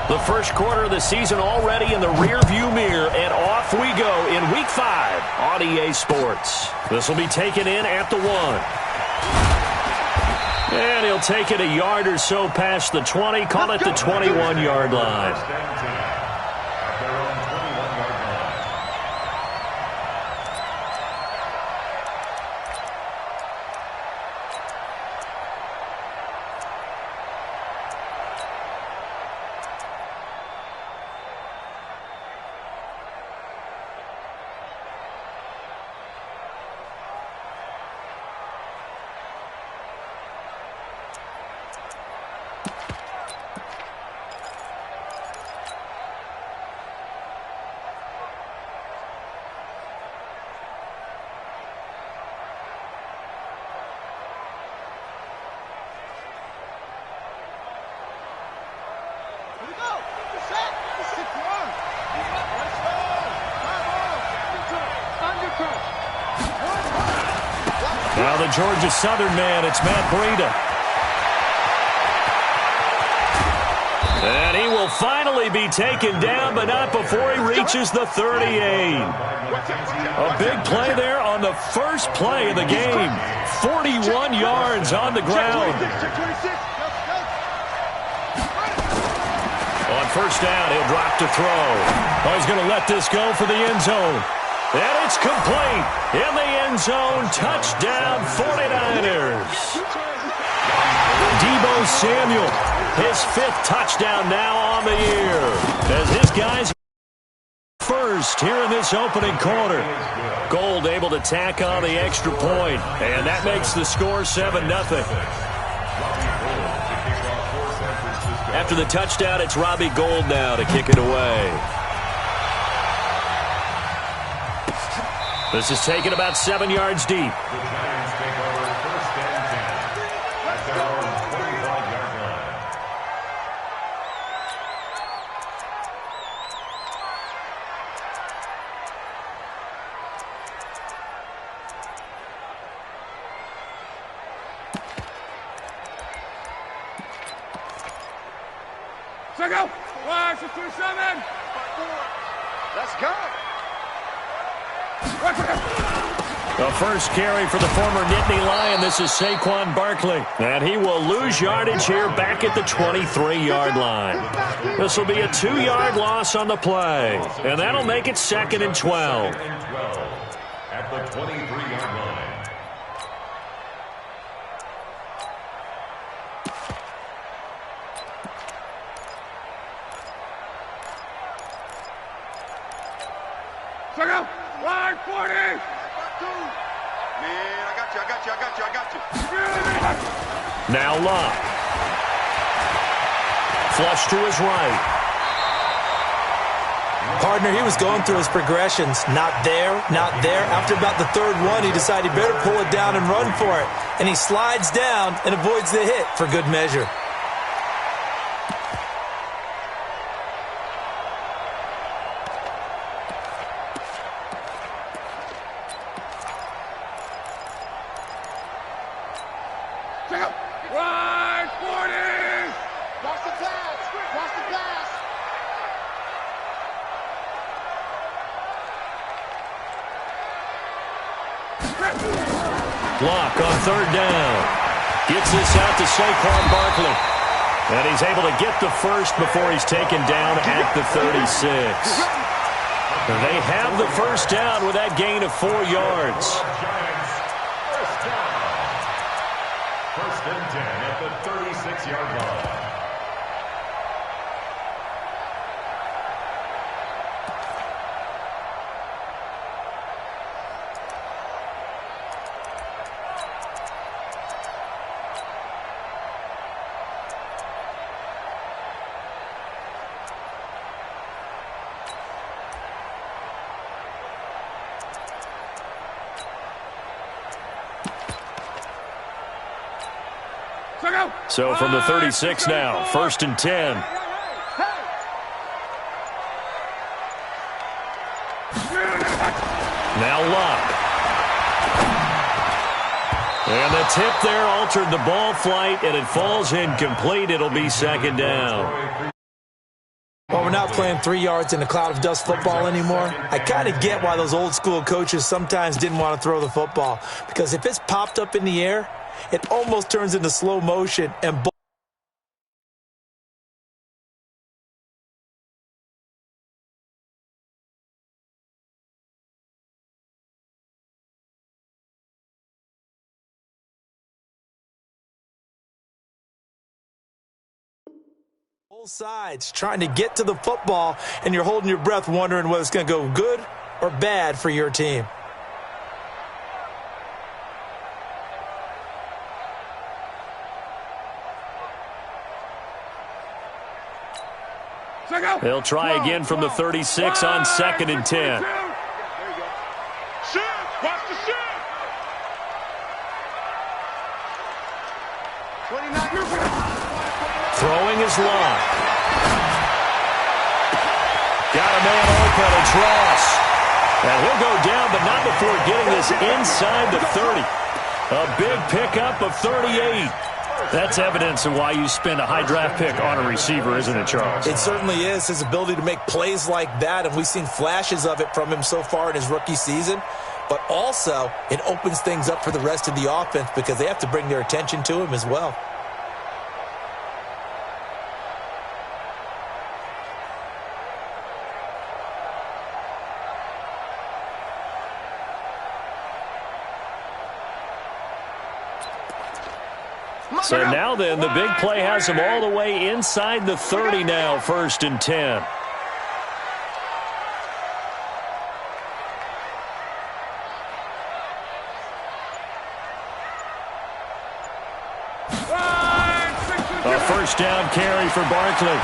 The first quarter of the season already in the rearview mirror, and off we go in Week 5 on EA Sports. This will be taken in at the 1. And he'll take it a yard or so past the 20, call it the 21-yard line. Now the Georgia Southern man, it's Matt Breida. And he will finally be taken down, but not before he reaches the 38. A big play there on the first play of the game. 41 yards on the ground. On first down, he'll drop to throw. Oh, he's going to let this go for the end zone. And it's complete. In the end zone, touchdown 49ers. Deebo Samuel, his 5th touchdown now on the year. As his guys first here in this opening quarter. Gold able to tack on the extra point. And that makes the score 7-0. After the touchdown, it's Robbie Gould now to kick it away. This is taken about 7 yards deep. Let's go. 1-2-7. Let's go. The first carry for the former Nittany Lion. This is Saquon Barkley. And he will lose yardage here back at the 23-yard line. This will be a 2-yard loss on the play. And that'll make it 2nd and 12. At the 23-yard line. Check out. 140. Man, I got you. Now Locke. Flush to his right. Partner, he was going through his progressions. Not there, not there. After about the 3rd one, he decided he better pull it down and run for it. And he slides down and avoids the hit for good measure. Block on 3rd down. Gets this out to Saquon Barkley. And he's able to get the first before he's taken down at the 36. They have the first down with that gain of 4 yards. First and 10 at the 36-yard line. So from the 36 now, 1st and 10. Now Locke. And the tip there altered the ball flight, and it falls incomplete. It'll be 2nd down. Well, we're not playing 3 yards in a cloud of dust football anymore. I kind of get why those old school coaches sometimes didn't want to throw the football. Because if it's popped up in the air, it almost turns into slow motion and both sides trying to get to the football, and you're holding your breath wondering whether it's going to go good or bad for your team. They'll try again from the 36 on 2nd and 10. Watch the shoot! 29. Throwing is long. Got a man open, a Tross. And he'll go down, but not before getting this inside the 30. A big pickup of 38. That's evidence of why you spend a high draft pick on a receiver, isn't it, Charles? It certainly is, his ability to make plays like that, and we've seen flashes of it from him so far in his rookie season. But also, it opens things up for the rest of the offense because they have to bring their attention to him as well. So now then, the big play has him all the way inside the 30 now, 1st and 10. A first down carry for Barkley.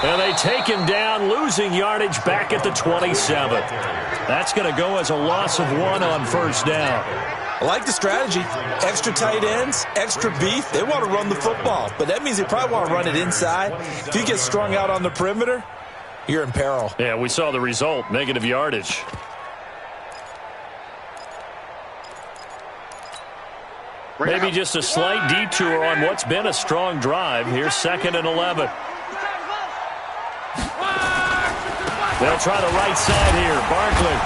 And they take him down, losing yardage back at the 27. That's going to go as a loss of 1 on 1st down. I like the strategy. Extra tight ends, extra beef. They want to run the football, but that means they probably want to run it inside. If you get strung out on the perimeter, you're in peril. Yeah, we saw the result, negative yardage. Maybe just a slight detour on what's been a strong drive. Here's 2nd and 11. They'll try the right side here. Barkley.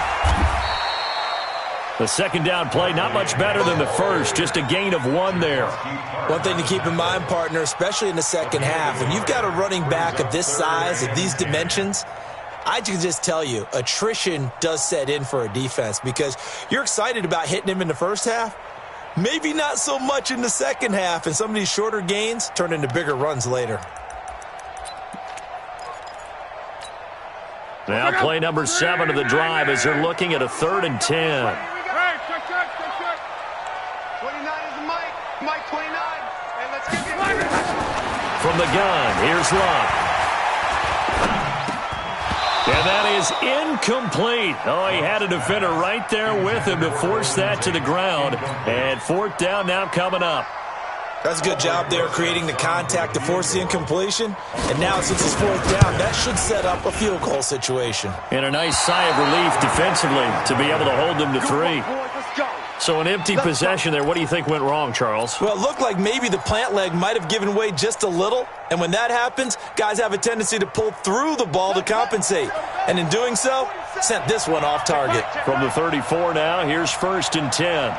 The 2nd down play, not much better than the first, just a gain of 1 there. One thing to keep in mind, partner, especially in the second half, when you've got a running back of this size, of these dimensions, I can just tell you, attrition does set in for a defense because you're excited about hitting him in the first half, maybe not so much in the second half, and some of these shorter gains turn into bigger runs later. Now play number 7 of the drive as they're looking at a 3rd and 10. 29 is Mike 29. And let's get it. From the gun, here's Love. And that is incomplete. Oh, he had a defender right there with him to force that to the ground. And 4th down now coming up. That's a good job there creating the contact to force the incompletion. And now since it's 4th down, that should set up a field goal situation. And a nice sigh of relief defensively to be able to hold them to 3. So an empty possession there. What do you think went wrong, Charles? Well, it looked like maybe the plant leg might have given way just a little. And when that happens, guys have a tendency to pull through the ball to compensate. And in doing so, sent this one off target. From the 34 now, here's 1st and 10.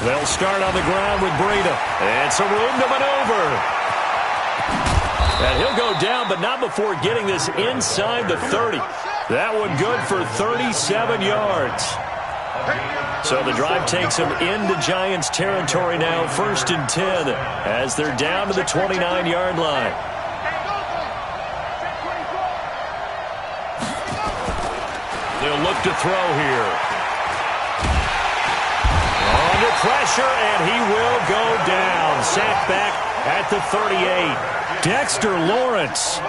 They'll start on the ground with Breida. And some room to maneuver. And he'll go down, but not before getting this inside the 30. That one good for 37 yards. So the drive takes them into Giants territory now, 1st and 10, as they're down to the 29-yard line. They'll look to throw here. Under pressure, and he will go down. Sacked back at the 38. Dexter Lawrence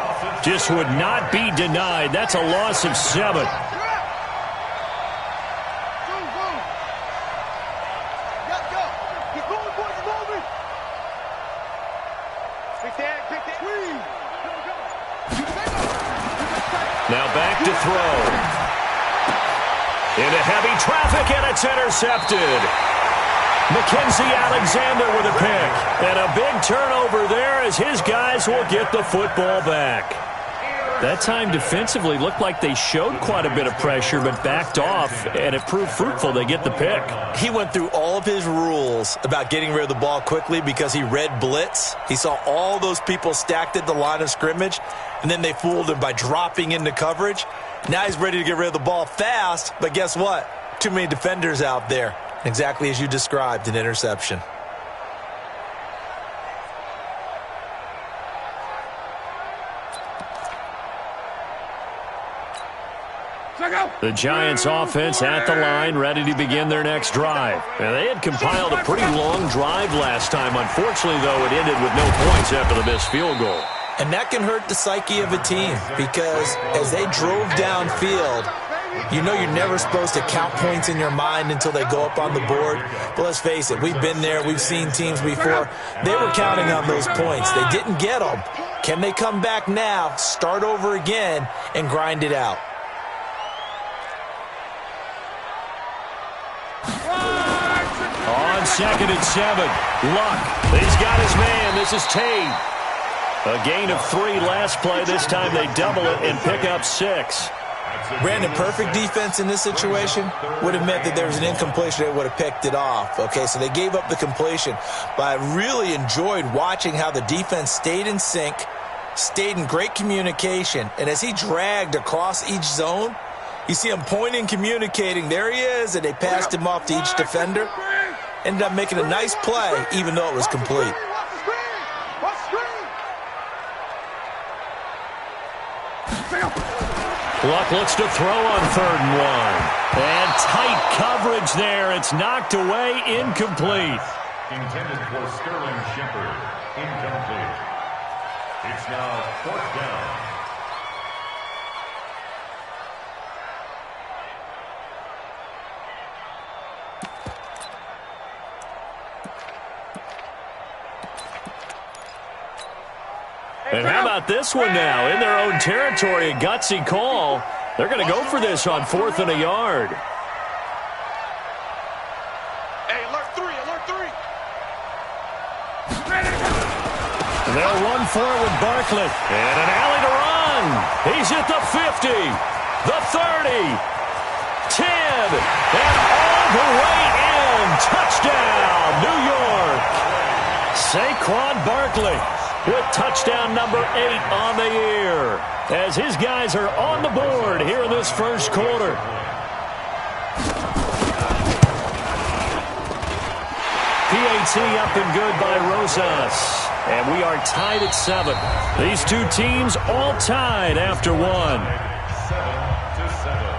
just would not be denied. That's a loss of 7. Now back to throw. Into heavy traffic, and it's intercepted. Mackenzie Alexander with a pick. And a big turnover there as his guys will get the football back. That time defensively looked like they showed quite a bit of pressure but backed off, and it proved fruitful. They get the pick. He went through all of his rules about getting rid of the ball quickly because he read blitz. He saw all those people stacked at the line of scrimmage, and then they fooled him by dropping into coverage. Now he's ready to get rid of the ball fast, but guess what? Too many defenders out there. Exactly as you described, an interception. The Giants offense at the line, ready to begin their next drive. And they had compiled a pretty long drive last time. Unfortunately, though, it ended with no points after the missed field goal. And that can hurt the psyche of a team because as they drove downfield, you know you're never supposed to count points in your mind until they go up on the board. But let's face it, we've been there. We've seen teams before. They were counting on those points. They didn't get them. Can they come back now, start over again, and grind it out? On 2nd and 7, Luck. He's got his man. This is Tate. A gain of 3 last play. This time they double it and pick up 6. Brandon, perfect defense in this situation would have meant that there was an incompletion. They would have picked it off. Okay, so they gave up the completion. But I really enjoyed watching how the defense stayed in sync, stayed in great communication. And as he dragged across each zone, you see him pointing, communicating. There he is, and they passed him off to each defender. Ended up making a nice play, even though it was complete. Luck looks to throw on 3rd and 1. And tight coverage there. It's knocked away, incomplete. Intended for Sterling Shepard. Incomplete. It's now 4th down. And how about this one now? In their own territory, a gutsy call. They're going to go for this on 4th and a yard. Hey, alert 3, alert 3. And they'll run for it with Barkley. And an alley to run. He's at the 50, the 30, 10, and all the way in. Touchdown, New York. Saquon Barkley with touchdown number 8 on the year as his guys are on the board here in this first quarter. PAT up and good by Rosas. And we are tied at 7. These two teams all tied after 1. 7-7.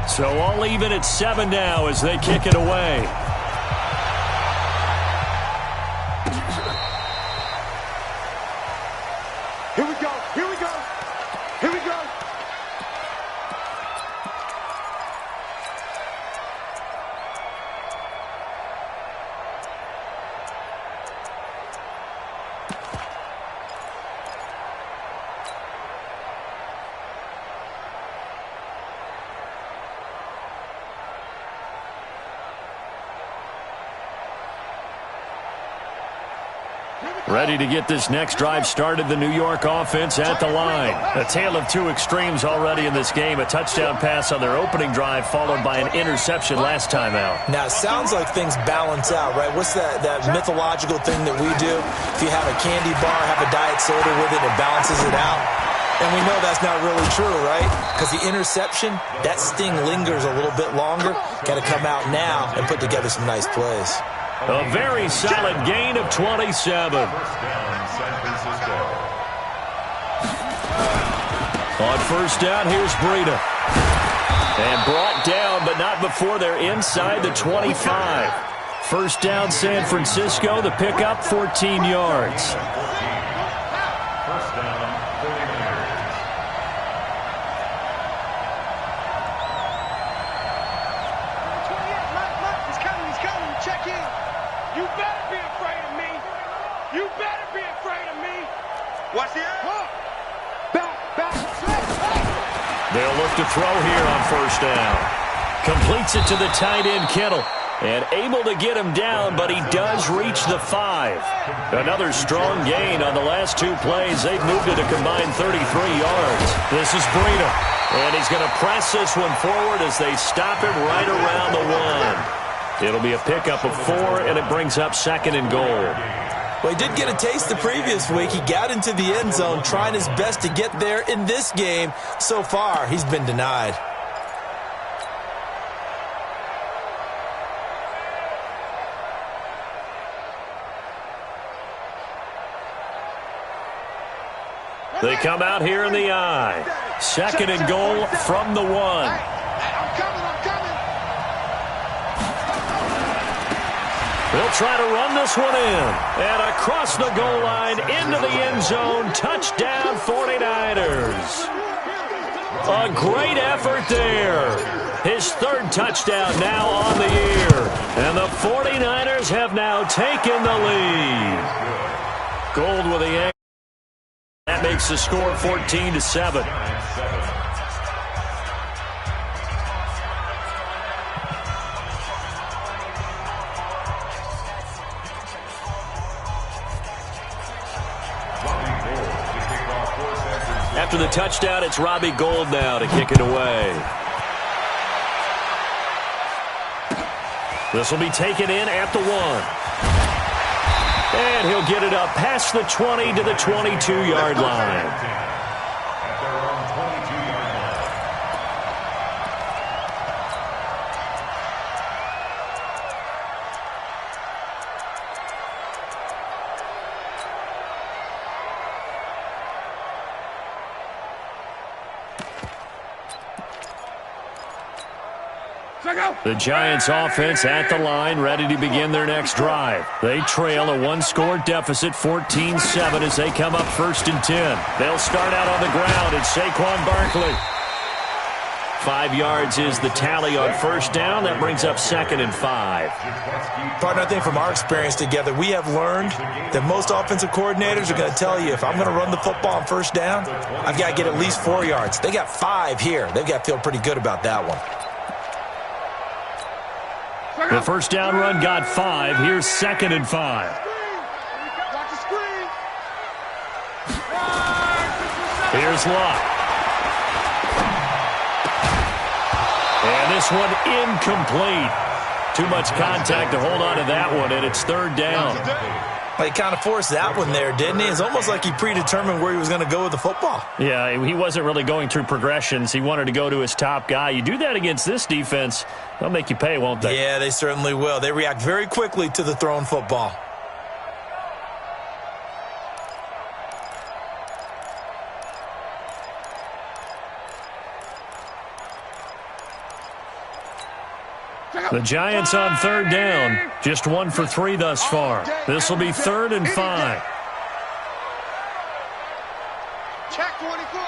So all even at 7 now as they kick it away. Here we go, here we go, here we go. Ready to get this next drive started, the New York offense at the line. A tale of two extremes already in this game. A touchdown pass on their opening drive followed by an interception last time out. Now, it sounds like things balance out, right? What's that mythological thing that we do? If you have a candy bar, have a diet soda with it, it balances it out. And we know that's not really true, right? Because the interception, that sting lingers a little bit longer. Got to come out now and put together some nice plays. A very solid gain of 27. First down, San Francisco. On first down, here's Breida. And brought down, but not before they're inside the 25. First down, San Francisco. The pickup, 14 yards. First down, 49ers. He's coming. Check in. You better be afraid of me. You better be afraid of me. Watch the air. Back. They'll look to throw here on first down. Completes it to the tight end, Kittle. And able to get him down, but he does reach the 5. Another strong gain on the last 2 plays. They've moved it a combined 33 yards. This is Breida. And he's going to press this one forward as they stop him right around the 1. It'll be a pickup of 4, and it brings up 2nd and goal. Well, he did get a taste the previous week. He got into the end zone, trying his best to get there in this game. So far, he's been denied. They come out here in the eye. 2nd and goal from the 1. I'm coming. They'll try to run this one in. And across the goal line, into the end zone. Touchdown, 49ers. A great effort there. His 3rd touchdown now on the year. And the 49ers have now taken the lead. Gold with the angle. That makes the score 14-7. After the touchdown, it's Robbie Gould now to kick it away. This will be taken in at the 1. And he'll get it up past the 20 to the 22-yard line. At their own 22-yard line. The Giants offense at the line, ready to begin their next drive. They trail a 1-score deficit, 14-7, as they come up 1st and 10. They'll start out on the ground. It's Saquon Barkley. 5 yards is the tally on first down. That brings up 2nd and 5. Partner, I think from our experience together, we have learned that most offensive coordinators are going to tell you, if I'm going to run the football on first down, I've got to get at least 4 yards. They got 5 here. They've got to feel pretty good about that one. The first down run got 5. Here's 2nd and 5. Watch the screen. Here's Locke. And this one incomplete. Too much contact to hold on to that one, and it's 3rd down. Well, he kind of forced that one there, didn't he? It's almost like he predetermined where he was going to go with the football. Yeah, he wasn't really going through progressions. He wanted to go to his top guy. You do that against this defense, they'll make you pay, won't they? Yeah, they certainly will. They react very quickly to the thrown football. The Giants on 3rd down. Just 1 for 3 thus far. This will be 3rd and 5. Check 24.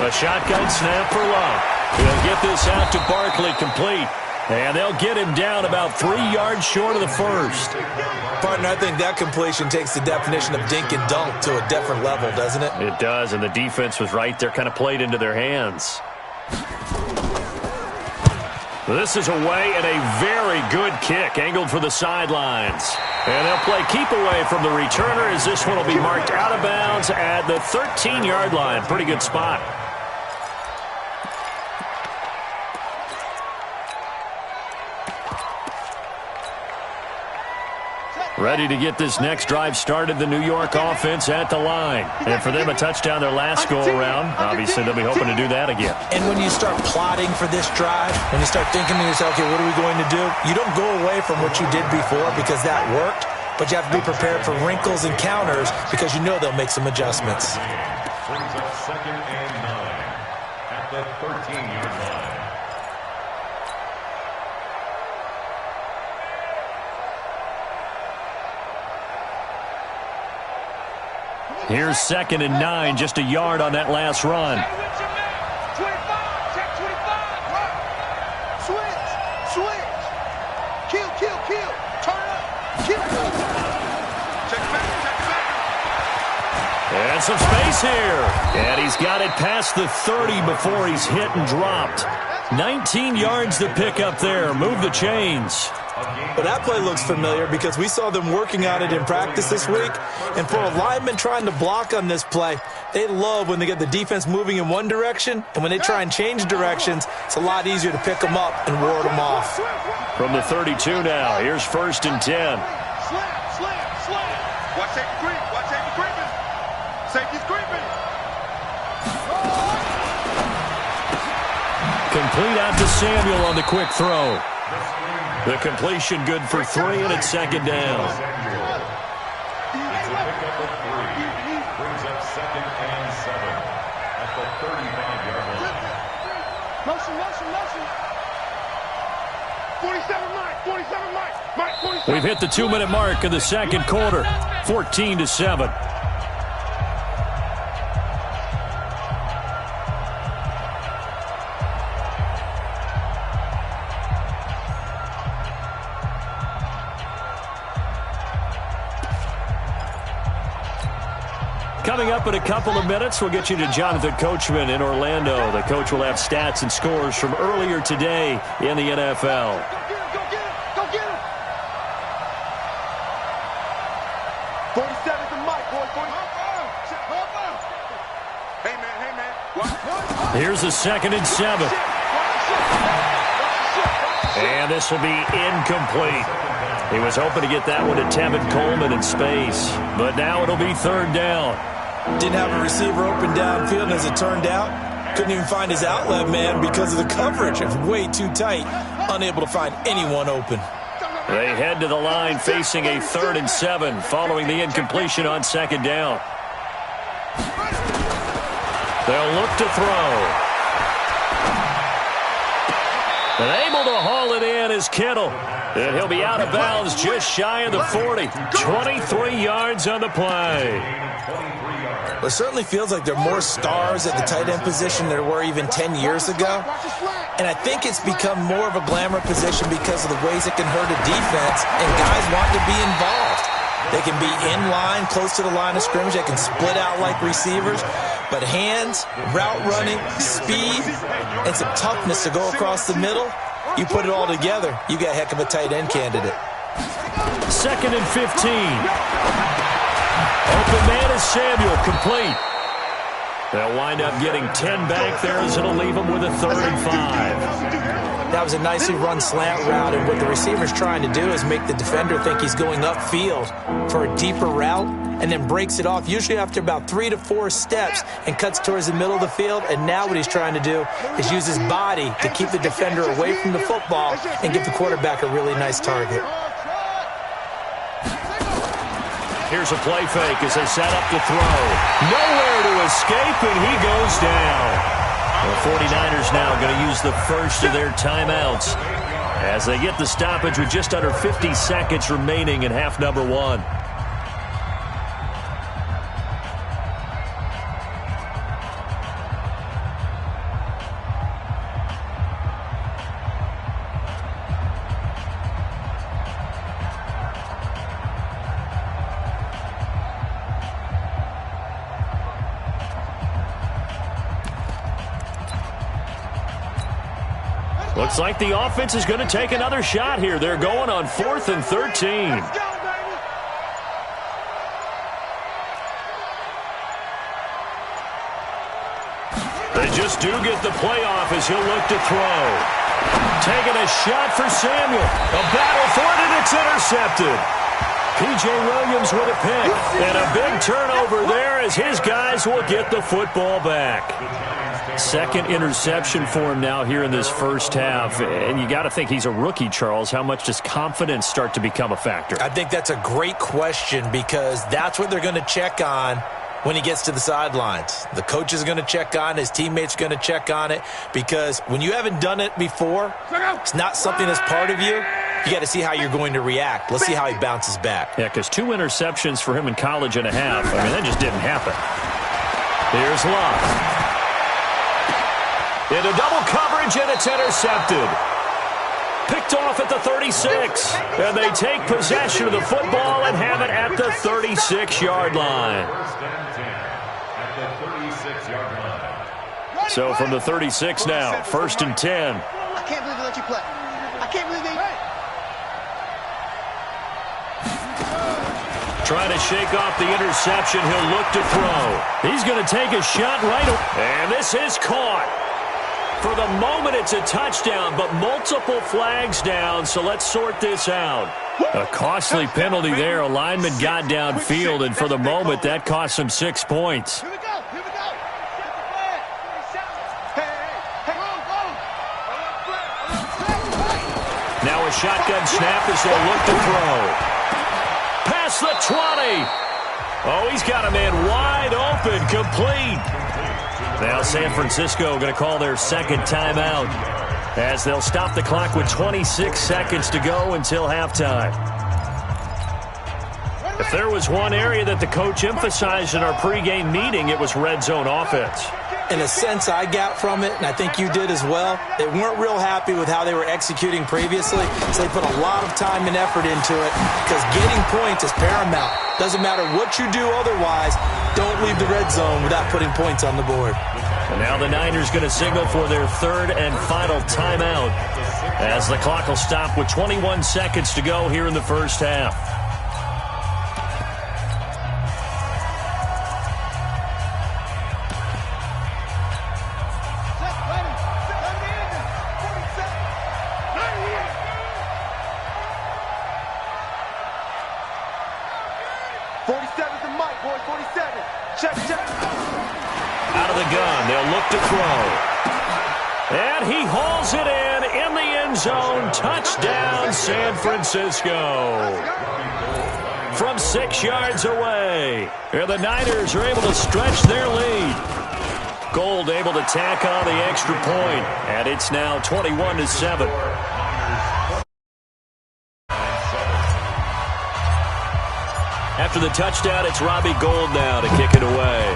A shotgun snap for Love. He'll get this out to Barkley, complete. And they'll get him down about 3 yards short of the first. Partner, I think that completion takes the definition of dink and dunk to a different level, doesn't it? It does, and the defense was right there, kind of played into their hands. This is away and a very good kick, angled for the sidelines. And they'll play keep away from the returner as this one will be marked out of bounds at the 13-yard line. Pretty good spot. Ready to get this next drive started, the New York offense at the line. And for them, a touchdown their last go-around. Obviously, they'll be hoping to do that again. And when you start plotting for this drive, when you start thinking to yourself, okay, what are we going to do? You don't go away from what you did before because that worked, but you have to be prepared for wrinkles and counters because you know they'll make some adjustments. Brings up 2nd and 9 at the 13-yard line. Here's 2nd and 9, just a yard on that last run. 25, check 25. Switch. Kill. Turn up. Kill. Check back. And some space here. And he's got it past the 30 before he's hit and dropped. 19 yards to pick up there. Move the chains. But that play looks familiar because we saw them working on it in practice this week. And for a lineman trying to block on this play, they love when they get the defense moving in one direction. And when they try and change directions, it's a lot easier to pick them up and ward them off. From the 32 now, here's 1st and 10. Slam. Watch safety creeping. Safety's creeping. Complete out to Samuel on the quick throw. The completion good for 3, and it's 2nd down. It's a pickup of 3. Brings up 2nd and 7 at the 35-yard line. Motion. 47 Mike. 47. We've hit the 2-minute mark of the second quarter. 14-7. Coming up in a couple of minutes, we'll get you to Jonathan Coachman in Orlando. The coach will have stats and scores from earlier today in the NFL. Go get him. 47 to Mike, boy. 45. Hey, man. Watch. Here's a 2nd and 7. And this will be incomplete. He was hoping to get that one to Tevin Coleman in space, but now it'll be 3rd down. Didn't have a receiver open downfield, and as it turned out, couldn't even find his outlet man because of the coverage. It was way too tight, unable to find anyone open. They head to the line facing a 3rd and 7 following the incompletion on 2nd down. They'll look to throw. And able to haul it in is Kittle. And he'll be out of bounds just shy of the 40. 23 yards on the play. It certainly feels like there are more stars at the tight end position than there were even 10 years ago. And I think it's become more of a glamour position because of the ways it can hurt a defense, and guys want to be involved. They can be in line, close to the line of scrimmage. They can split out like receivers. But hands, route running, speed, and some toughness to go across the middle, you put it all together, you got a heck of a tight end candidate. 2nd and 15. Open man is Samuel, complete. They'll wind up getting 10 back there as it'll leave them with a 3rd and 5. That was a nicely run slant route, and what the receiver's trying to do is make the defender think he's going upfield for a deeper route and then breaks it off, usually after about 3 to 4 steps, and cuts towards the middle of the field. And now what he's trying to do is use his body to keep the defender away from the football and give the quarterback a really nice target. Here's a play fake as they set up to throw. Nowhere to escape, and he goes down. The 49ers now going to use the first of their timeouts as they get the stoppage with just under 50 seconds remaining in half number 1. Looks like the offense is going to take another shot here. They're going on 4th and 13. They just do get the playoff as he'll look to throw. Taking a shot for Samuel. A battle for it, and it's intercepted. P.J. Williams with a pick. And a big turnover there as his guys will get the football back. 2nd interception for him now here in this first half. And you got to think he's a rookie, Charles. How much does confidence start to become a factor? I think that's a great question because that's what they're going to check on when he gets to the sidelines. The coach is going to check on it. His teammates are going to check on it because when you haven't done it before, it's not something that's part of you. you got to see how you're going to react. Let's see how he bounces back. Yeah, because 2 interceptions for him in college and a half. I mean, that just didn't happen. Here's Love. Into double coverage, and it's intercepted. Picked off at the 36. And they take possession of the football and have it at the 36-yard line. First and 10 at the 36-yard line. So from the 36 now, 1st and 10. I can't believe they let you play. I can't believe they... Trying to shake off the interception. He'll look to throw. He's going to take a shot right away. And this is caught. For the moment, it's a touchdown, but multiple flags down, so let's sort this out. A costly penalty there. A lineman got downfield, and for the moment, that cost him 6 points. Here we go. Here we go. Now a shotgun snap as they'll look to throw. Past the 20. Oh, he's got a man wide open, complete. Now San Francisco going to call their second timeout as they'll stop the clock with 26 seconds to go until halftime. If there was one area that the coach emphasized in our pregame meeting, it was red zone offense. In a sense, I got from it, and I think you did as well, they weren't real happy with how they were executing previously, so they put a lot of time and effort into it because getting points is paramount. Doesn't matter what you do otherwise, don't leave the red zone without putting points on the board. And now the Niners going to signal for their third and final timeout as the clock will stop with 21 seconds to go here in the first half. Out of the gun, they'll look to throw. And he hauls it in the end zone. Touchdown, San Francisco. From 6 yards away. And the Niners are able to stretch their lead. Gold able to tack on the extra point. And it's now 21-7. After the touchdown, it's Robbie Gould now to kick it away.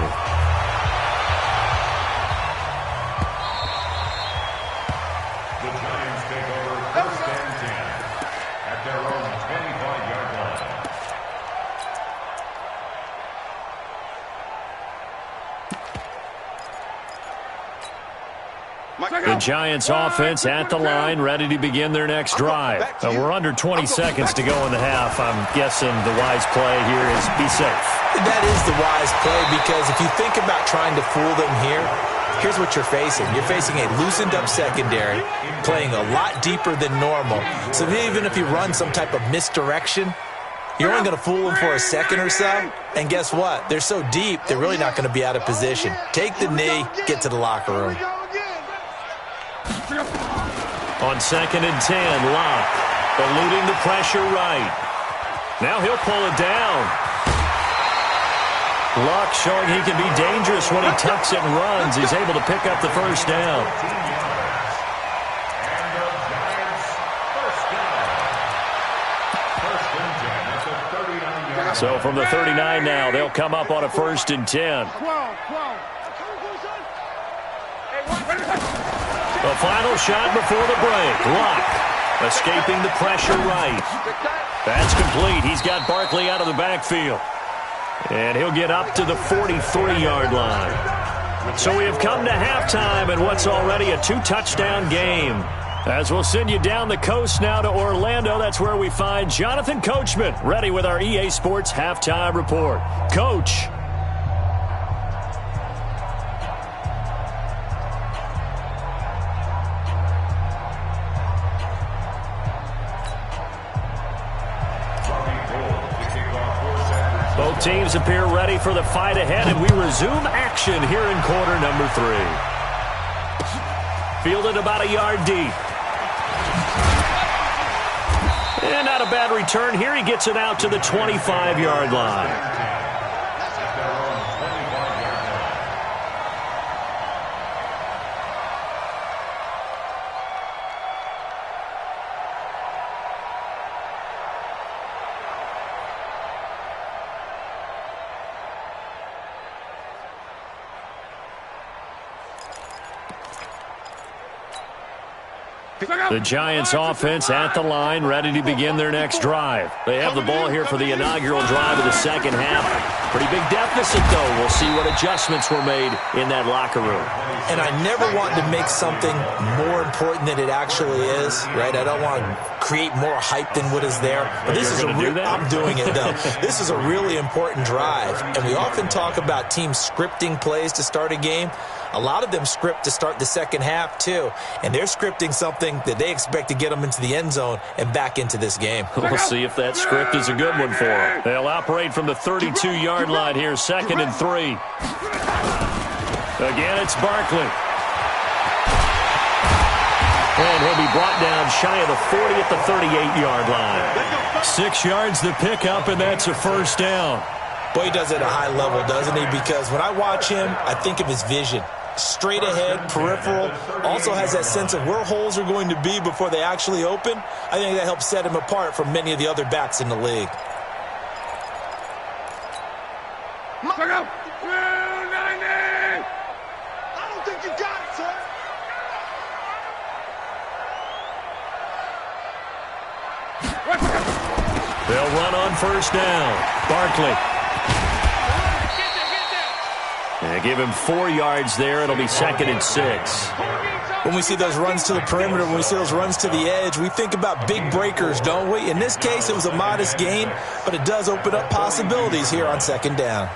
The Giants take over first and 10 at their own 25-yard line. The Giants offense at the line, ready to begin their next drive. We're under 20 seconds to go in the half. I'm guessing the wise play here is be safe. That is the wise play because if you think about trying to fool them here, here's what you're facing. You're facing a loosened-up secondary, playing a lot deeper than normal. So even if you run some type of misdirection, you're only going to fool them for a second or so. And guess what? They're so deep, they're really not going to be out of position. Take the knee, get to the locker room. On 2nd and 10, Locke eluding the pressure right. Now he'll pull it down. Locke showing he can be dangerous when he tucks it and runs. He's able to pick up the first down. So from the 39 now, they'll come up on a 1st and 10. The final shot before the break. Locke escaping the pressure right. That's complete. He's got Barkley out of the backfield. And he'll get up to the 43-yard line. So we have come to halftime in what's already a 2-touchdown game. As we'll send you down the coast now to Orlando, that's where we find Jonathan Coachman ready with our EA Sports Halftime Report. Coach. Both teams appear ready for the fight ahead, and we resume action here in quarter number 3. Fielded about a yard deep. And not a bad return here. He gets it out to the 25-yard line. The Giants offense at the line, ready to begin their next drive. They have the ball here for the inaugural drive of the second half. Pretty big deficit, though. We'll see what adjustments were made in that locker room. And I never want to make something more important than it actually is, right? I don't want to create more hype than what is there. But this is I'm doing it, though. This is a really important drive. And we often talk about teams scripting plays to start a game. A lot of them script to start the second half, too. And they're scripting something that they expect to get them into the end zone and back into this game. We'll see if that script is a good one for them. They'll operate from the 32-yard line here, 2nd and 3. Again, it's Barkley. And he'll be brought down shy of the 40 at the 38-yard line. 6 yards the pickup, and that's a first down. Boy, he does it at a high level, doesn't he? Because when I watch him, I think of his vision. Straight ahead, peripheral, also has that sense of where holes are going to be before they actually open. I think that helps set him apart from many of the other backs in the league. I don't think you got it, sir. They'll run on first down. Barkley. And give him 4 yards there. It'll be 2nd and 6. When we see those runs to the perimeter, when we see those runs to the edge, we think about big breakers, don't we? In this case, it was a modest gain, but it does open up possibilities here on 2nd down.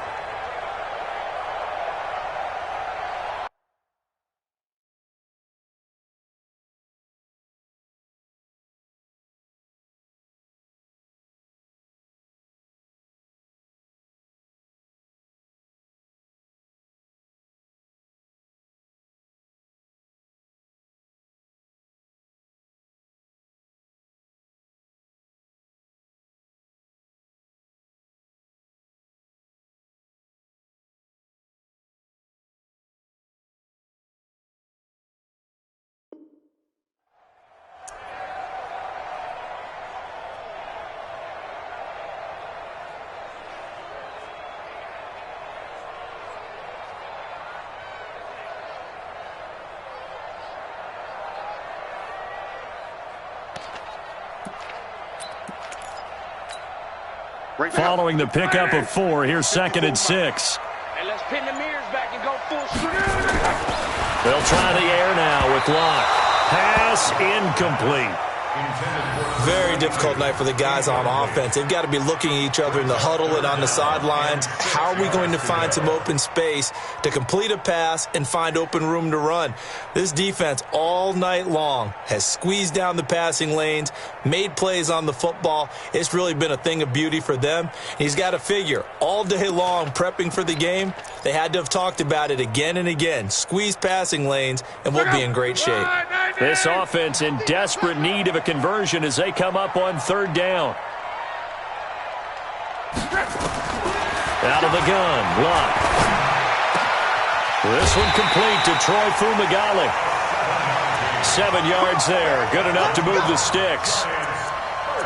Following the pickup of 4, here's 2nd and 6. And let's pin the mirrors back and go full speed. They'll try the air now with Locke. Pass incomplete. Very difficult night for the guys on offense. They've got to be looking at each other in the huddle and on the sidelines. How are we going to find some open space to complete a pass and find open room to run? This defense all night long has squeezed down the passing lanes, made plays on the football. It's really been a thing of beauty for them. He's got to figure all day long prepping for the game, they had to have talked about it again and again. Squeeze passing lanes, and we'll be in great shape. This offense in desperate need of a conversion as they come up on 3rd down. Out of the gun, Locke. This one complete to Troy Fumagalli. 7 yards there, good enough to move the sticks.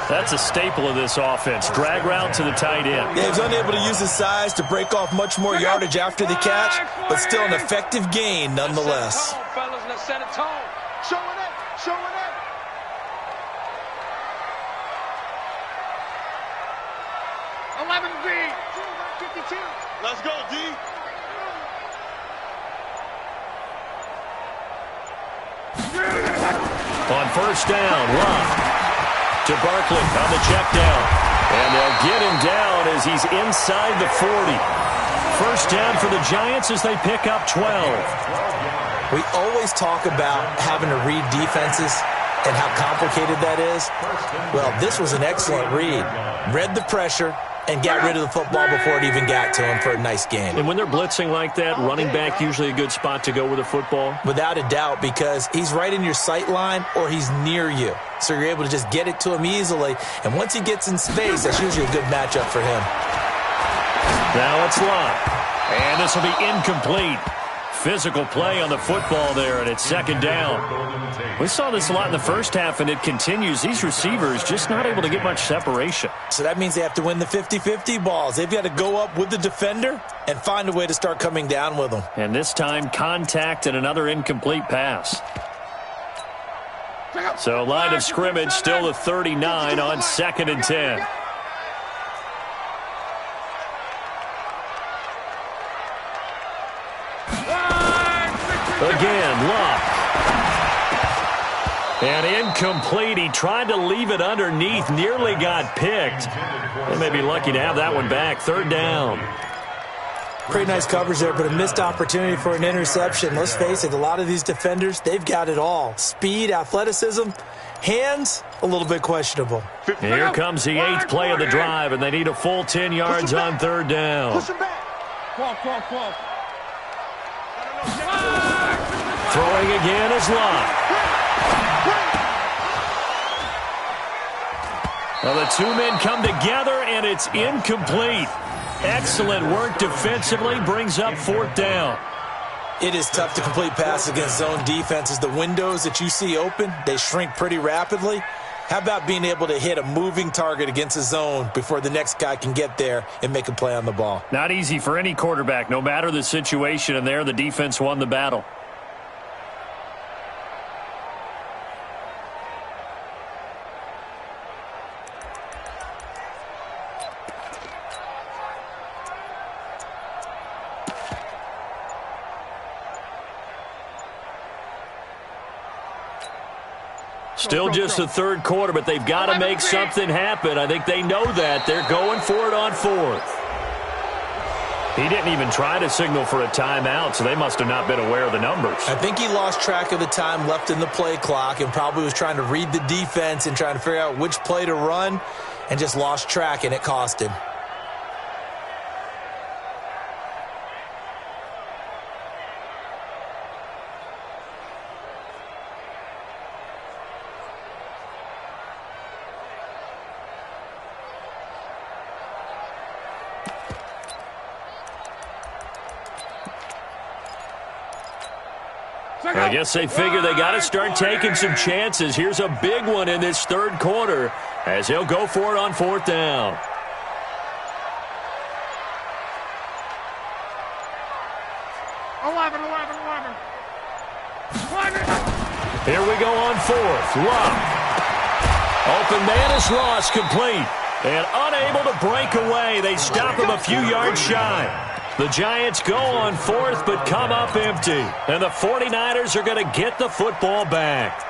That's a staple of this offense. Drag route to the tight end. Yeah, he was unable to use his size to break off much more yardage after the catch, but still an effective gain nonetheless. Set a tone, fellas. Let's set a tone. Showing it. Showing it. Let's go, D. On first down, Locke to Barkley on the check down. And they'll get him down as he's inside the 40. First down for the Giants as they pick up 12. We always talk about having to read defenses and how complicated that is. Well, this was an excellent read. Read the pressure and got rid of the football before it even got to him for a nice game. And when they're blitzing like that, running back usually a good spot to go with the football? Without a doubt, because he's right in your sight line or he's near you. So you're able to just get it to him easily. And once he gets in space, that's usually a good matchup for him. Now it's Locke. And this will be incomplete. Physical play on the football there, and it's 2nd down. We saw this a lot in the first half, and it continues. These receivers just not able to get much separation. So that means they have to win the 50-50 balls. They've got to go up with the defender and find a way to start coming down with them. And this time, contact and another incomplete pass. So line of scrimmage still the 39 on 2nd and 10. Again, Luck. And incomplete. He tried to leave it underneath, nearly got picked. They may be lucky to have that one back. 3rd down. Pretty nice coverage there, but a missed opportunity for an interception. Let's face it, a lot of these defenders, they've got it all. Speed, athleticism, hands, a little bit questionable. Here comes the 8th play of the drive, and they need a full 10 yards on 3rd down. Push him back. Fall. Throwing again is Luck. Well, the two men come together, and it's incomplete. Excellent work defensively, brings up 4th down. It is tough to complete passes against zone defenses. The windows that you see open, they shrink pretty rapidly. How about being able to hit a moving target against a zone before the next guy can get there and make a play on the ball? Not easy for any quarterback, no matter the situation, and there the defense won the battle. Still just the 3rd quarter, but they've got to make something happen. I think they know that. They're going for it on 4th. He didn't even try to signal for a timeout, so they must have not been aware of the numbers. I think he lost track of the time left in the play clock and probably was trying to read the defense and trying to figure out which play to run and just lost track, and it cost him. I guess they figure they got to start taking some chances. Here's a big one in this 3rd quarter as he'll go for it on 4th down. Here we go on 4th. Luck. Open man is lost, complete. And unable to break away. They stop him a few yards shy. The Giants go on 4th, but come up empty. And the 49ers are going to get the football back.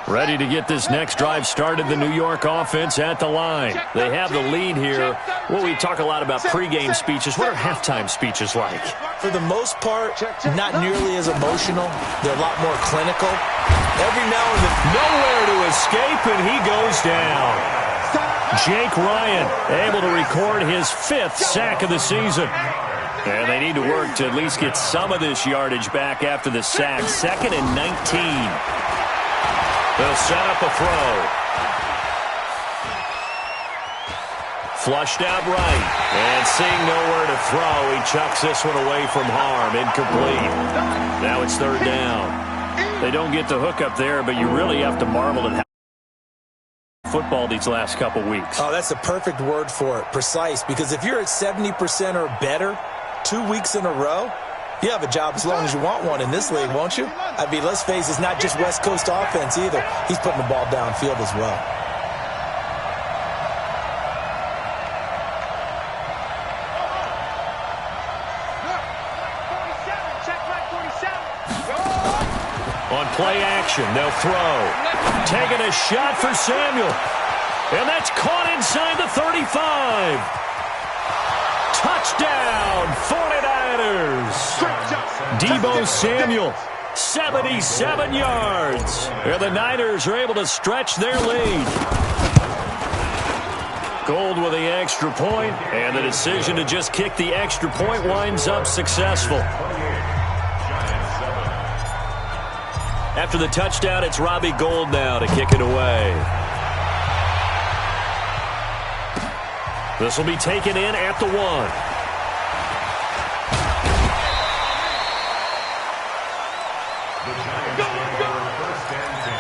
Ready to get this next drive started, the New York offense at the line. They have the lead here. Well, we talk a lot about pregame speeches. What are halftime speeches like? For the most part, not nearly as emotional. They're a lot more clinical. Every now and then, nowhere to escape, and he goes down. Jake Ryan able to record his 5th sack of the season. And they need to work to at least get some of this yardage back after the sack. 2nd and 19. They'll set up a throw. Flushed out right. And seeing nowhere to throw, he chucks this one away from harm. Incomplete. Now it's 3rd down. They don't get the hook up there, but you really have to marvel at how football these last couple weeks. Oh, that's a perfect word for it. Precise. Because if you're at 70% or better 2 weeks in a row, you have a job as long as you want one in this league, won't you? I mean, let's face it, it's not just West Coast offense either. He's putting the ball downfield as well. On play action, they'll throw. Taking a shot for Samuel. And that's caught inside the 35. Touchdown, 49ers. Deebo Samuel, 77 yards. And the Niners are able to stretch their lead. Gold with the extra point, and the decision to just kick the extra point winds up successful. After the touchdown, it's Robbie Gould now to kick it away. This will be taken in at the 1. The Giants take over 1st and 10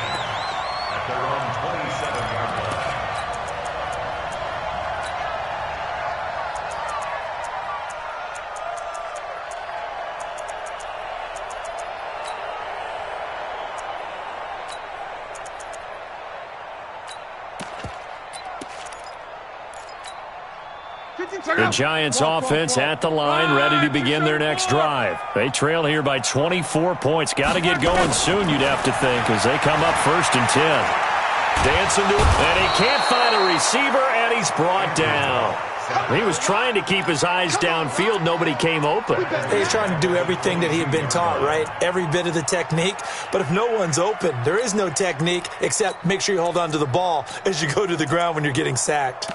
at their own 27-yard line. The Giants offense at the line, ready to begin their next drive. They trail here by 24 points. Got to get going soon, you'd have to think, as they come up 1st and 10. Dancing to it, and he can't find a receiver, and he's brought down. He was trying to keep his eyes downfield. Nobody came open. He's trying to do everything that he had been taught, right? Every bit of the technique. But if no one's open, there is no technique except make sure you hold on to the ball as you go to the ground when you're getting sacked.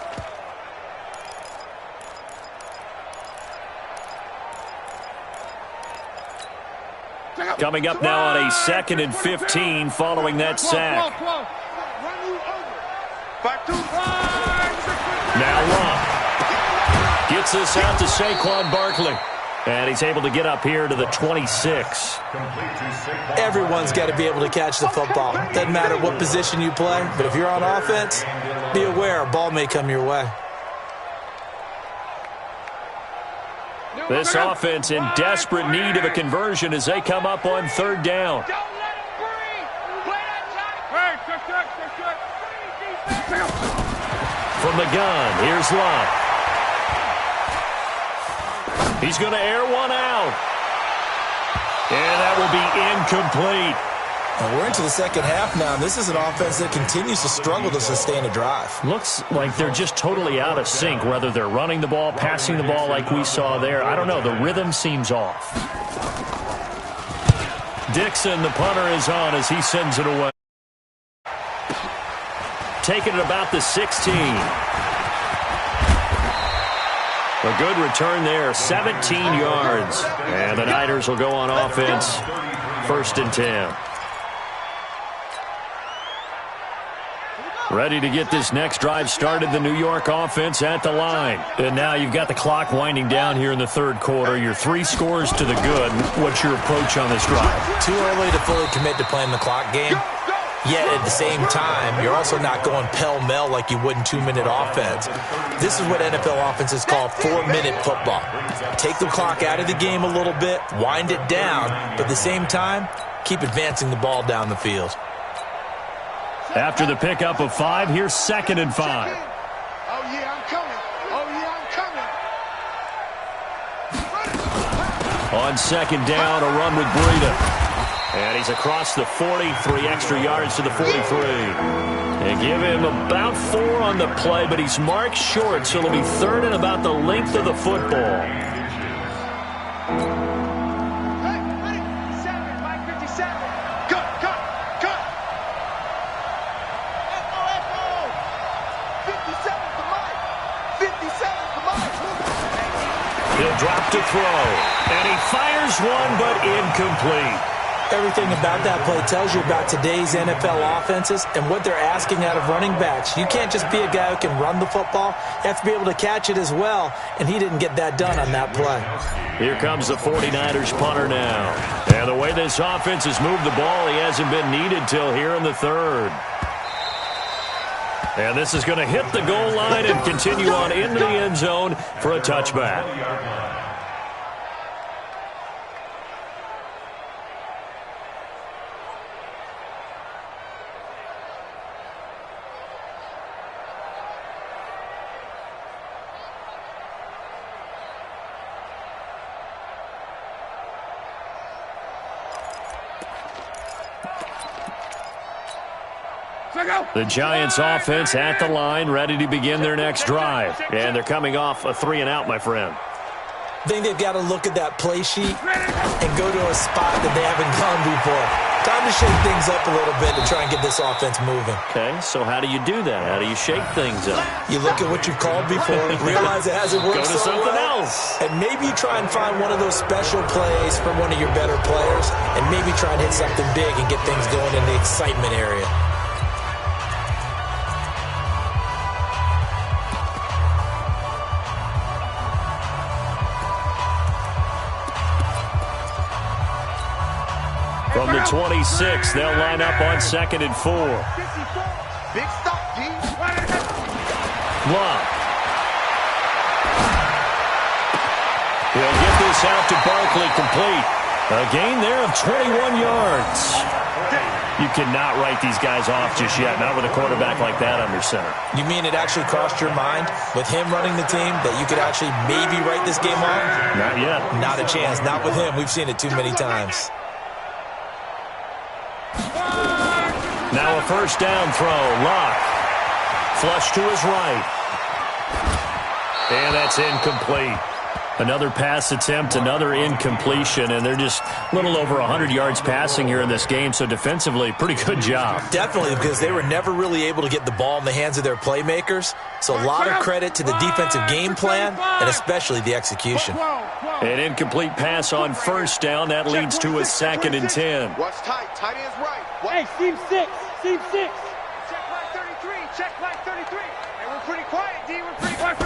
Coming up now on a 2nd and 15 following that sack. Now Long gets this out to Saquon Barkley. And he's able to get up here to the 26. Everyone's got to be able to catch the football. Doesn't matter what position you play, but if you're on offense, be aware a ball may come your way. This offense in desperate need of a conversion as they come up on 3rd down. From the gun, here's Love. He's going to air one out. And that will be incomplete. And we're into the 2nd half now, and this is an offense that continues to struggle to sustain a drive. Looks like they're just totally out of sync, whether they're running the ball, passing the ball like we saw there. I don't know. The rhythm seems off. Dixon, the punter, is on as he sends it away. Taking it about the 16. A good return there, 17 yards. And the Niners will go on offense, 1st and 10. Ready to get this next drive started, the New York offense at the line. And now you've got the clock winding down here in the 3rd quarter. You're 3 scores to the good. What's your approach on this drive? Too early to fully commit to playing the clock game. Yet at the same time, you're also not going pell-mell like you would in 2-minute offense. This is what NFL offenses call 4-minute football. Take the clock out of the game a little bit, wind it down, but at the same time, keep advancing the ball down the field. After the pickup of 5, here's 2nd and 5. Oh, yeah, I'm coming. Oh, yeah, I'm coming. On 2nd down, a run with Breida. And he's across the 40, 3 extra yards to the 43. And give him about 4 on the play, but he's marked short, so it'll be 3rd and about the length of the football. He'll drop to throw, and he fires one, but incomplete. Everything about that play tells you about today's NFL offenses and what they're asking out of running backs. You can't just be a guy who can run the football. You have to be able to catch it as well, and he didn't get that done on that play. Here comes the 49ers punter now. And the way this offense has moved the ball, he hasn't been needed till here in the 3rd. And this is going to hit the goal line and continue on into the end zone for a touchback. The Giants offense at the line, ready to begin their next drive. And they're coming off a 3-and-out, my friend. I think they've got to look at that play sheet and go to a spot that they haven't gone before. Time to shake things up a little bit to try and get this offense moving. Okay, so how do you do that? How do you shake things up? You look at what you've called before, realize it hasn't worked Go to so something well, else. and maybe you try and find one of those special plays from one of your better players, and maybe try and hit something big and get things going in the excitement area. From the 26, they'll line up on 2nd and 4. Big stop, D. Love. He'll get this out to Barkley, complete. A gain there of 21 yards. You cannot write these guys off just yet, not with a quarterback like that under center. You mean it actually crossed your mind with him running the team that you could actually maybe write this game off? Not yet. Not a chance. Not with him. We've seen it too many times. Now a first down throw. Locke. Flush to his right. And that's incomplete. Another pass attempt, another incompletion, and they're just a little over 100 yards passing here in this game, so defensively, pretty good job. Definitely, because they were never really able to get the ball in the hands of their playmakers, so a lot of credit to the defensive game plan and especially the execution. An incomplete pass on first down. That leads to a 2nd and 10. Watch tight. Tight end's right. Hey, seam 6. Seam 6. Check flag 33. Check flag 33. Hey, we're pretty quiet, D. We're pretty quiet.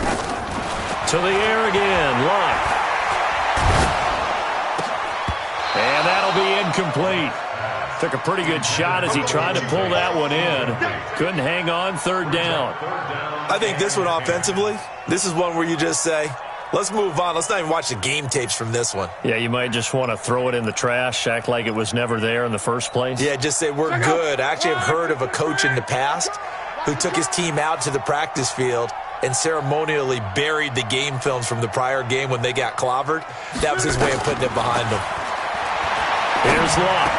To the air again, Locke. And that'll be incomplete. Took a pretty good shot as he tried to pull that one in. Couldn't hang on, 3rd down. I think this one offensively, this is one where you just say, let's move on. Let's not even watch the game tapes from this one. Yeah, you might just want to throw it in the trash, act like it was never there in the first place. Yeah, just say we're good. I actually have heard of a coach in the past who took his team out to the practice field and ceremonially buried the game films from the prior game when they got clobbered. That was his way of putting it behind them. Here's Locke.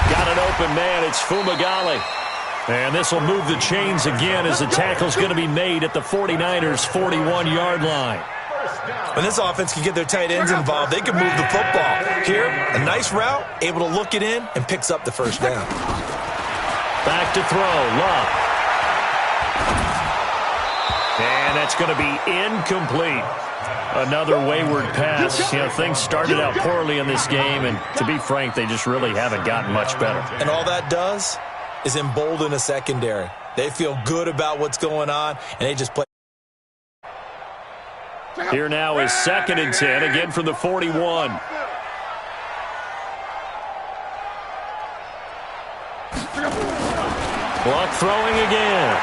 Got an open man. It's Fumagalli. And this will move the chains again as the tackle's going to be made at the 49ers' 41-yard line. When this offense can get their tight ends involved, they can move the football. Here, a nice route, able to look it in, and picks up the first down. Back to throw. Locke. And that's going to be incomplete. Another wayward pass. You know, things started out poorly in this game, and to be frank, they just really haven't gotten much better. And all that does is embolden a secondary. They feel good about what's going on, and they just play. Here now is 2nd and 10, again from the 41. Locke throwing again.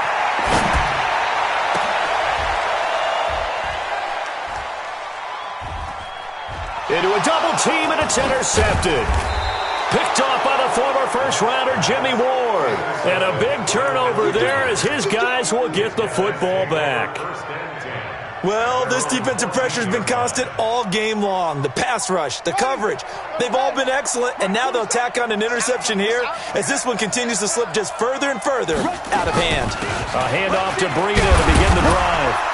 Into a double team, and it's intercepted. Picked off by the former first-rounder Jimmy Ward. And a big turnover there as his guys will get the football back. Well, this defensive pressure has been constant all game long. The pass rush, the coverage, they've all been excellent, and now they'll tack on an interception here as this one continues to slip just further and further out of hand. A handoff to Breida to begin the drive.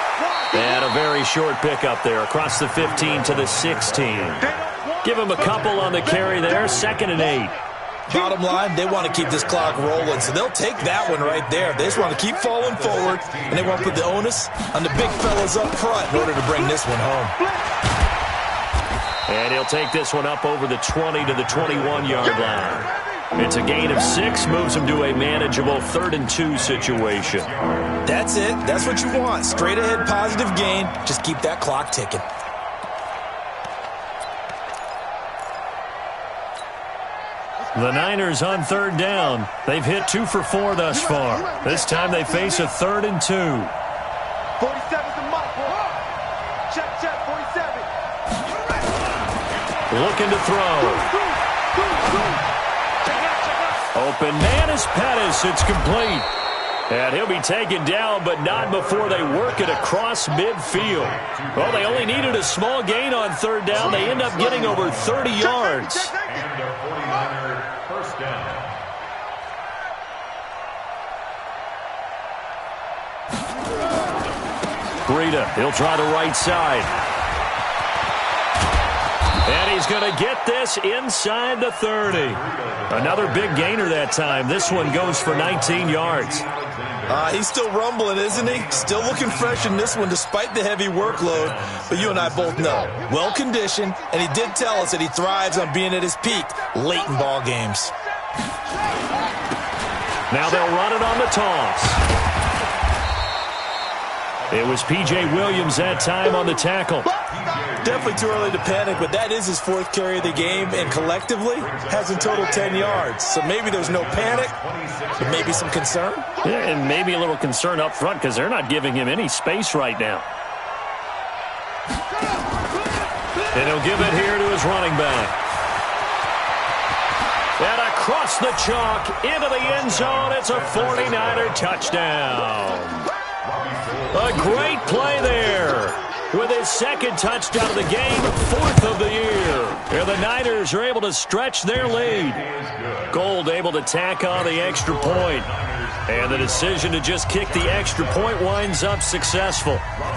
And a very short pickup there across the 15 to the 16. Give him a couple on the carry there, 2nd and 8. Bottom line, they want to keep this clock rolling, so they'll take that one right there. They just want to keep falling forward, and they want to put the onus on the big fellas up front in order to bring this one home. And he'll take this one up over the 20 to the 21-yard line. It's a gain of 6, moves him to a manageable 3rd and 2 situation. That's it. That's what you want. Straight ahead positive gain. Just keep that clock ticking. The Niners on 3rd down. They've hit 2 for 4 thus far. This time they face a 3rd and 2. 47's the mark. Check, 47. Looking to throw. Open man is Pettis. It's complete. And he'll be taken down, but not before they work it across midfield. Well, they only needed a small gain on 3rd down. They end up getting over 30 yards. And a 49er first down. Breida, he'll try the right side. And he's going to get this inside the 30. Another big gainer that time. This one goes for 19 yards. He's still rumbling, isn't he? Still looking fresh in this one despite the heavy workload. But you and I both know, well-conditioned, and he did tell us that he thrives on being at his peak late in ball games. Now they'll run it on the toss. It was P.J. Williams that time on the tackle. Definitely too early to panic, but that is his 4th carry of the game, and collectively has in total 10 yards. So maybe there's no panic, but maybe some concern. Yeah, and maybe a little concern up front because they're not giving him any space right now. And he'll give it here to his running back. across the chalk, into the end zone. It's a 49er touchdown. A great play there. With his second touchdown of the game, 4th of the year. And the Niners are able to stretch their lead. Gold able to tack on the extra point. And the decision to just kick the extra point winds up successful.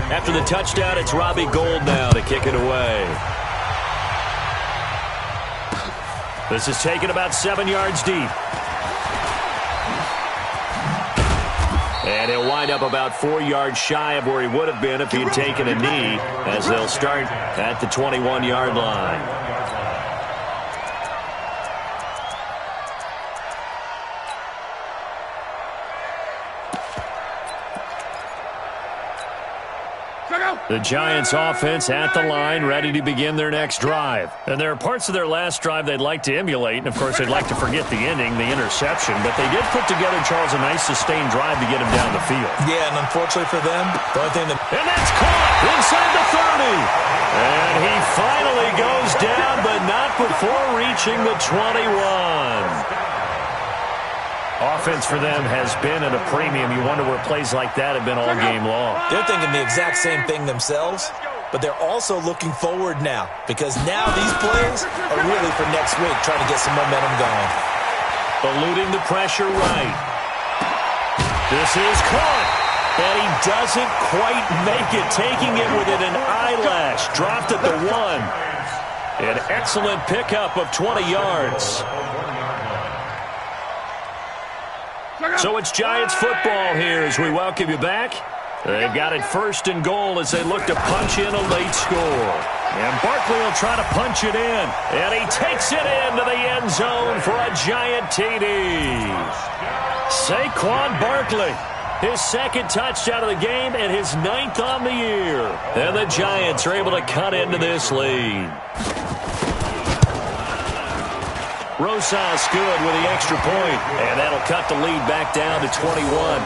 After the touchdown, it's Robbie Gould now to kick it away. This is taken about 7 yards deep. And he'll wind up about 4 yards shy of where he would have been if he had taken a knee, as they'll start at the 21-yard line. The Giants offense at the line, ready to begin their next drive. And there are parts of their last drive they'd like to emulate, and of course they'd like to forget the ending, the interception, but they did put together, Charles, a nice sustained drive to get him down the field. Yeah, and unfortunately for them, the only thing that... And that's caught inside the 30. And he finally goes down, but not before reaching the 21. Offense for them has been at a premium. You wonder where plays like that have been all game long. They're thinking the exact same thing themselves, but they're also looking forward now, because now these plays are really for next week, trying to get some momentum going. Eluding the pressure right. This is caught, and he doesn't quite make it, taking it within an eyelash. Dropped at the 1. An excellent pickup of 20 yards. So it's Giants football here as we welcome you back. They've got it 1st and goal as they look to punch in a late score. And Barkley will try to punch it in. And he takes it into the end zone for a Giant TD. Saquon Barkley, his 2nd touchdown of the game and his 9th on the year. And the Giants are able to cut into this lead. Rosas good with the extra point, and that'll cut the lead back down to 21.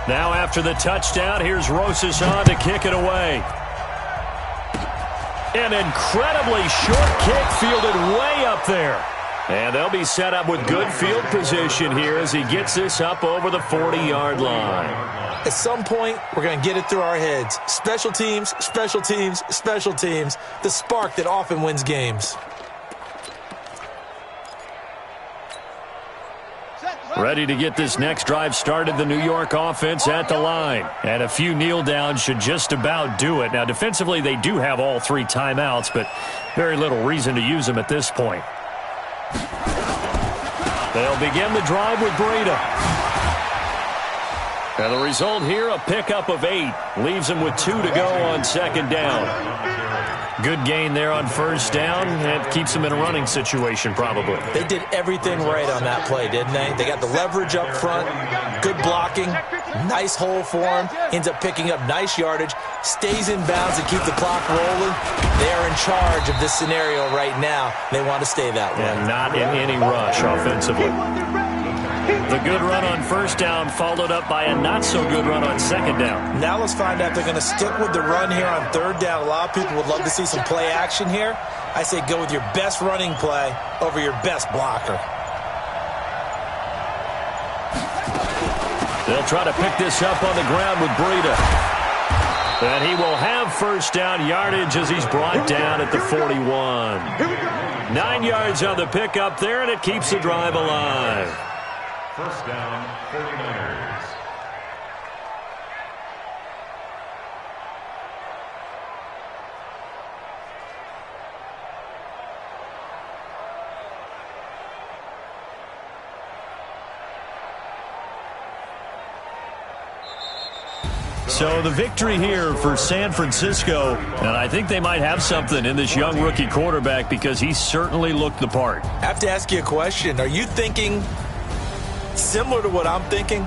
Now after the touchdown, here's Rosas on to kick it away. An incredibly short kick fielded way up there. And they'll be set up with good field position here as he gets this up over the 40-yard line. At some point, we're going to get it through our heads. Special teams, special teams, special teams. The spark that often wins games. Ready to get this next drive started, the New York offense at the line. And a few kneel downs should just about do it. Now, defensively, they do have all 3 timeouts, but very little reason to use them at this point. They'll begin the drive with Breida. And the result here, a pickup of 8. Leaves them with 2 to go on 2nd down. Good gain there on 1st down. And keeps them in a running situation, probably. They did everything right on that play, didn't they? They got the leverage up front, good blocking, nice hole for him, ends up picking up nice yardage, stays in bounds to keep the clock rolling. They're in charge of this scenario right now. They want to stay that way. And not in any rush offensively. The good run on 1st down followed up by a not-so-good run on 2nd down. Now let's find out if they're going to stick with the run here on 3rd down. A lot of people would love to see some play action here. I say go with your best running play over your best blocker. They'll try to pick this up on the ground with Breida. And he will have 1st down yardage as he's brought down at the 41. 9 yards on the pickup there, and it keeps the drive alive. 1st down, 49ers. So the victory here for San Francisco, and I think they might have something in this young rookie quarterback because he certainly looked the part. I have to ask you a question. Are you thinking similar to what I'm thinking?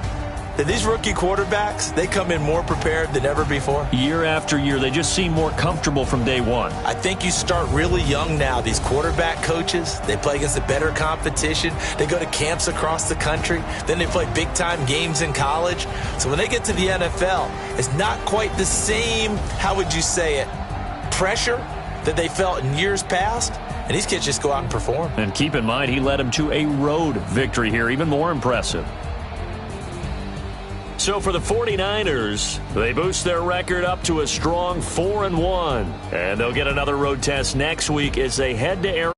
that these rookie quarterbacks, they come in more prepared than ever before? Year after year, they just seem more comfortable from day one. I think you start really young now. These quarterback coaches, they play against the better competition. They go to camps across the country. Then they play big-time games in college. So when they get to the NFL, it's not quite the same, how would you say it, pressure that they felt in years past. And these kids just go out and perform. And keep in mind, he led them to a road victory here, even more impressive. So for the 49ers, they boost their record up to a strong 4-1. And they'll get another road test next week as they head to Arizona.